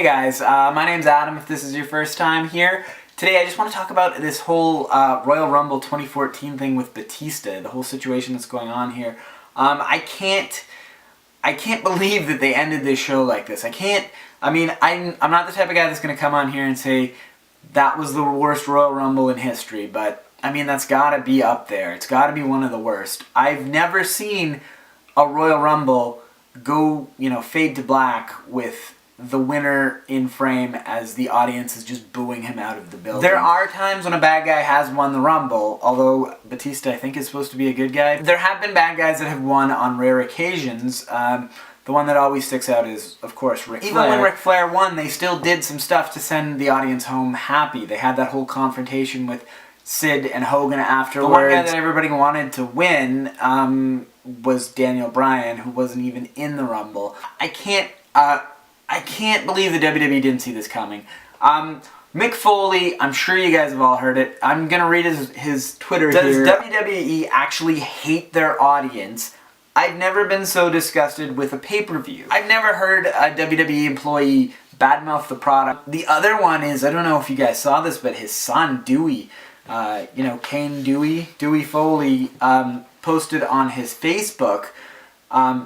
Hey guys, my name's Adam if this is your first time here. Today I just want to talk about this whole Royal Rumble 2014 thing with Batista, the whole situation that's going on here. I can't believe that they ended this show like this. I'm not the type of guy that's going to come on here and say that was the worst Royal Rumble in history, but I mean that's got to be up there. It's got to be one of the worst. I've never seen a Royal Rumble go, fade to black with the winner in frame as the audience is just booing him out of the building. There are times when a bad guy has won the Rumble, although Batista I think is supposed to be a good guy. There have been bad guys that have won on rare occasions. The one that always sticks out is, of course, Ric Flair. Even when Ric Flair won, they still did some stuff to send the audience home happy. They had that whole confrontation with Sid and Hogan afterwards. The one guy that everybody wanted to win was Daniel Bryan, who wasn't even in the Rumble. I can't believe the WWE didn't see this coming. Mick Foley, I'm sure you guys have all heard it. I'm going to read his Twitter here. Does WWE actually hate their audience? I've never been so disgusted with a pay-per-view. I've never heard a WWE employee badmouth the product. The other one is, I don't know if you guys saw this, but his son, Dewey, Kane Dewey Foley, posted on his Facebook,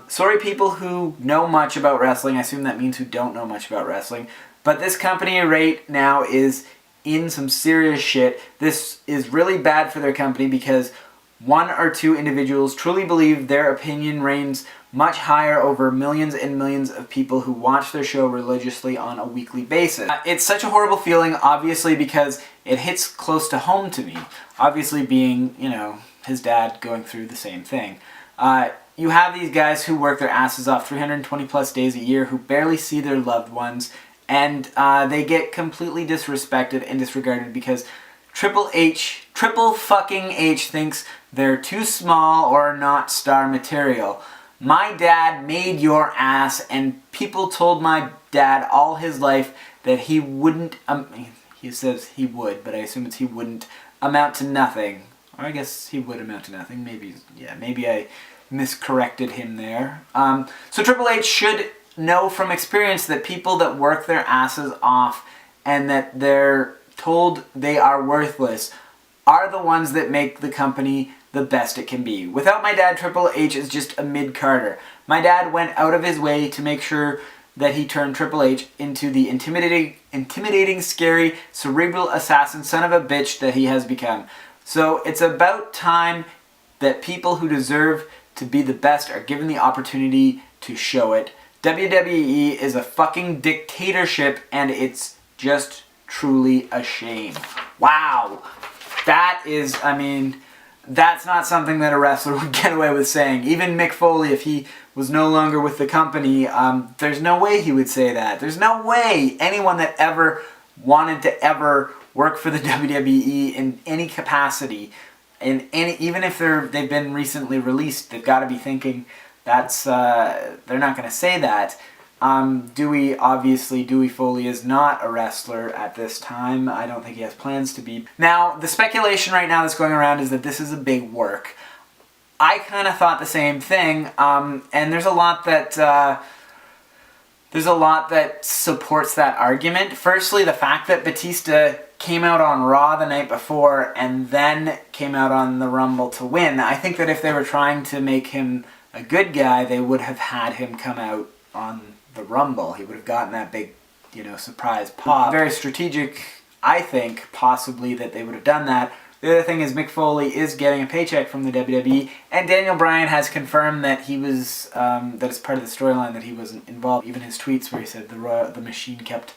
sorry people who know much about wrestling, I assume that means who don't know much about wrestling, but this company right now is in some serious shit. This is really bad for their company because one or two individuals truly believe their opinion reigns much higher over millions and millions of people who watch their show religiously on a weekly basis. It's such a horrible feeling, obviously, because it hits close to home to me. Obviously being, his dad going through the same thing. You have these guys who work their asses off 320 plus days a year, who barely see their loved ones, and they get completely disrespected and disregarded because Triple fucking H thinks they're too small or not star material. My dad made your ass, and people told my dad all his life that he wouldn't, he says he would, but I assume it's he wouldn't amount to nothing. Or I guess he would amount to nothing. Maybe I miscorrected him there. So Triple H should know from experience that people that work their asses off and that they're told they are worthless are the ones that make the company the best it can be. Without my dad, Triple H is just a mid-carder. My dad went out of his way to make sure that he turned Triple H into the intimidating, scary, cerebral assassin son of a bitch that he has become. So it's about time that people who deserve to be the best are given the opportunity to show it. WWE is a fucking dictatorship, and it's just truly a shame. Wow. That is, that's not something that a wrestler would get away with saying. Even Mick Foley, if he was no longer with the company, there's no way he would say that. There's no way anyone that ever wanted to ever work for the WWE in any capacity, even if they've been recently released, they've got to be thinking that's they're not going to say that. Dewey Foley is not a wrestler at this time. I don't think he has plans to be. Now, the speculation right now that's going around is that this is a big work. I kind of thought the same thing, and there's a lot that supports that argument. Firstly, the fact that Batista came out on Raw the night before and then came out on the Rumble to win. I think that if they were trying to make him a good guy, they would have had him come out on the Rumble. He would have gotten that big, surprise pop. Very strategic, I think, possibly, that they would have done that. The other thing is Mick Foley is getting a paycheck from the WWE, and Daniel Bryan has confirmed that he was, that it's part of the storyline that he wasn't involved. Even his tweets where he said the machine kept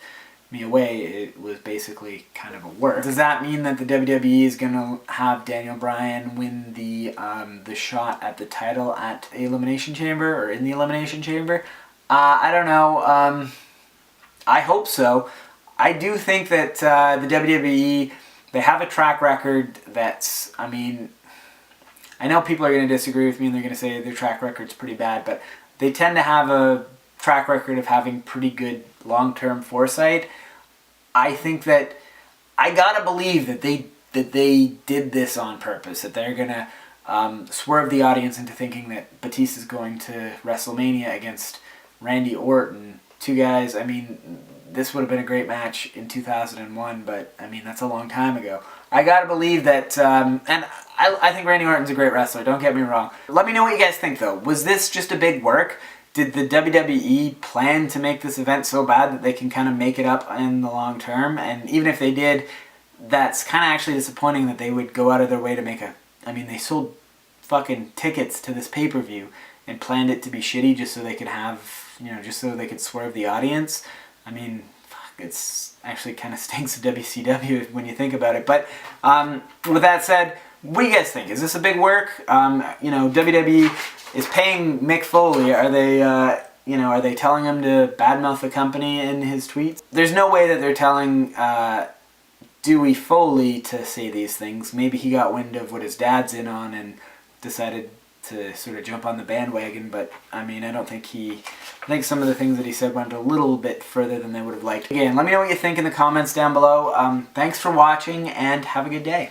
me away, it was basically kind of a work. Does that mean that the WWE is going to have Daniel Bryan win the shot at the title at Elimination Chamber, or in the Elimination Chamber? I don't know. I hope so. I do think that the WWE, they have a track record that's, I know people are going to disagree with me and they're going to say their track record's pretty bad, but they tend to have a track record of having pretty good long-term foresight. I think that, I gotta believe that they did this on purpose, that they're going to swerve the audience into thinking that Batista's going to WrestleMania against Randy Orton. Two guys, this would have been a great match in 2001, but I mean, that's a long time ago. I gotta believe that, and I think Randy Orton's a great wrestler, don't get me wrong. Let me know what you guys think though. Was this just a big work? Did the WWE plan to make this event so bad that they can kind of make it up in the long term? And even if they did, that's kind of actually disappointing that they would go out of their way to make a... I mean, they sold fucking tickets to this pay-per-view and planned it to be shitty just so they could have, you know, just so they could swerve the audience. I mean, fuck, it's actually kind of stinks of WCW when you think about it. But with that said, what do you guys think? Is this a big work? You know, WWE is paying Mick Foley. Are they, you know, are they telling him to badmouth the company in his tweets? There's no way that they're telling Dewey Foley to say these things. Maybe he got wind of what his dad's in on and decided to sort of jump on the bandwagon, but I mean, I think some of the things that he said went a little bit further than they would have liked. Again, let me know what you think in the comments down below. Thanks for watching and have a good day.